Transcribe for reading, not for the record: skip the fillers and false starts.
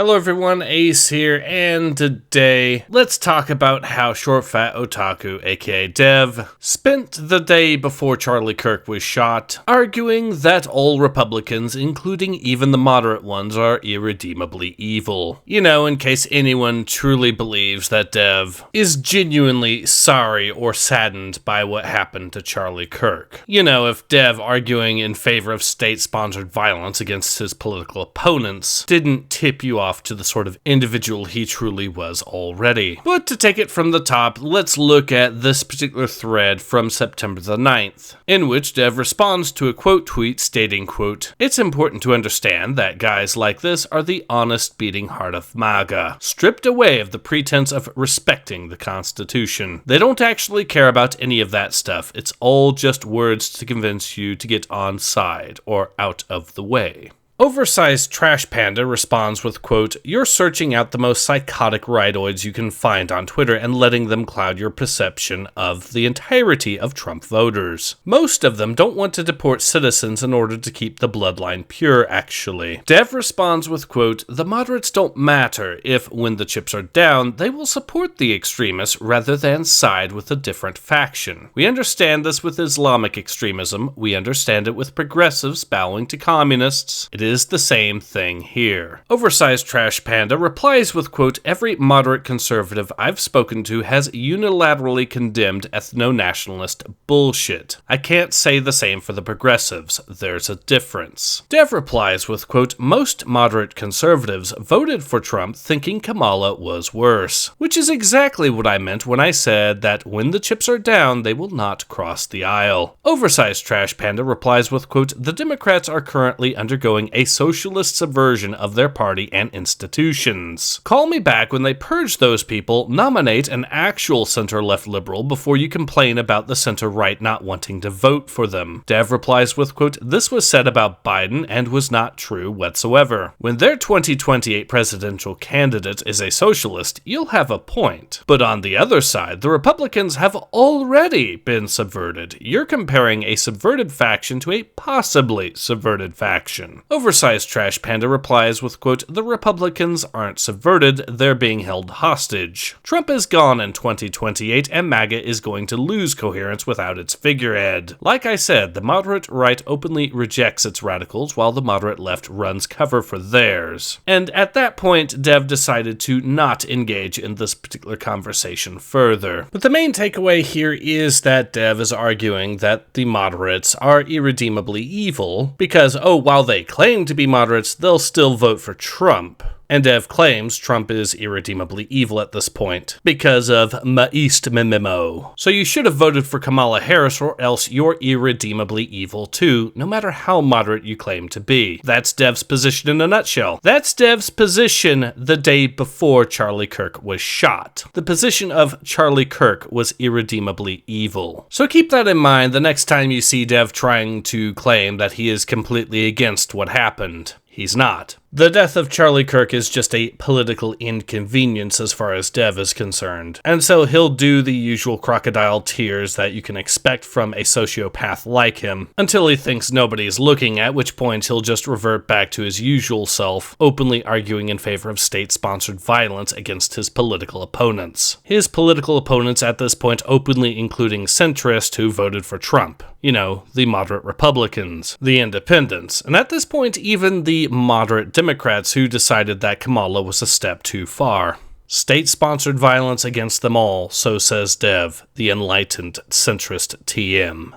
Hello everyone, Ace here, and today, let's talk about how short Fat Otaku, aka Dev, spent the day before Charlie Kirk was shot, arguing that all Republicans, including even the moderate ones, are irredeemably evil. You know, in case anyone truly believes that Dev is genuinely sorry or saddened by what happened to Charlie Kirk. You know, if Dev arguing in favor of state-sponsored violence against his political opponents didn't tip you off to the sort of individual he truly was already. But to take it from the top, let's look at this particular thread from September the 9th, in which Dev responds to a quote tweet stating, quote, "It's important to understand that guys like this are the honest beating heart of MAGA, stripped away of the pretense of respecting the Constitution. They don't actually care about any of that stuff. It's all just words to convince you to get on side or out of the way." Oversized Trash Panda responds with, quote, "You're searching out the most psychotic rightoids you can find on Twitter and letting them cloud your perception of the entirety of Trump voters. Most of them don't want to deport citizens in order to keep the bloodline pure, actually." Dev responds with, quote, "The moderates don't matter if, when the chips are down, they will support the extremists rather than side with a different faction. We understand this with Islamic extremism. We understand it with progressives bowing to communists. It is the same thing here." Oversized Trash Panda replies with, quote, "Every moderate conservative I've spoken to has unilaterally condemned ethno-nationalist bullshit. I can't say the same for the progressives. There's a difference." Dev replies with, quote, "Most moderate conservatives voted for Trump thinking Kamala was worse, which is exactly what I meant when I said that when the chips are down, they will not cross the aisle." Oversized Trash Panda replies with, quote, "The Democrats are currently undergoing a socialist subversion of their party and institutions. Call me back when they purge those people, nominate an actual center-left liberal before you complain about the center-right not wanting to vote for them." Dev replies with, quote, "This was said about Biden and was not true whatsoever. When their 2028 presidential candidate is a socialist, you'll have a point. But on the other side, the Republicans have already been subverted. You're comparing a subverted faction to a possibly subverted faction." Oversized Trash Panda replies with, quote, "The Republicans aren't subverted, they're being held hostage. Trump is gone in 2028 and MAGA is going to lose coherence without its figurehead. Like I said, the moderate right openly rejects its radicals while the moderate left runs cover for theirs." And at that point, Dev decided to not engage in this particular conversation further. But the main takeaway here is that Dev is arguing that the moderates are irredeemably evil because, while they claim to be moderates, they'll still vote for Trump. And Dev claims Trump is irredeemably evil at this point, because of Maist Memo. So you should have voted for Kamala Harris or else you're irredeemably evil too, no matter how moderate you claim to be. That's Dev's position in a nutshell. That's Dev's position the day before Charlie Kirk was shot. The position of Charlie Kirk was irredeemably evil. So keep that in mind the next time you see Dev trying to claim that he is completely against what happened. He's not. The death of Charlie Kirk is just a political inconvenience as far as Dev is concerned, and so he'll do the usual crocodile tears that you can expect from a sociopath like him, until he thinks nobody is looking, at which point he'll just revert back to his usual self, openly arguing in favor of state-sponsored violence against his political opponents. His political opponents at this point openly including centrists who voted for Trump. You know, the moderate Republicans, the independents, and at this point even the moderate Democrats who decided that Kamala was a step too far. State-sponsored violence against them all, so says Dev, the enlightened centrist TM.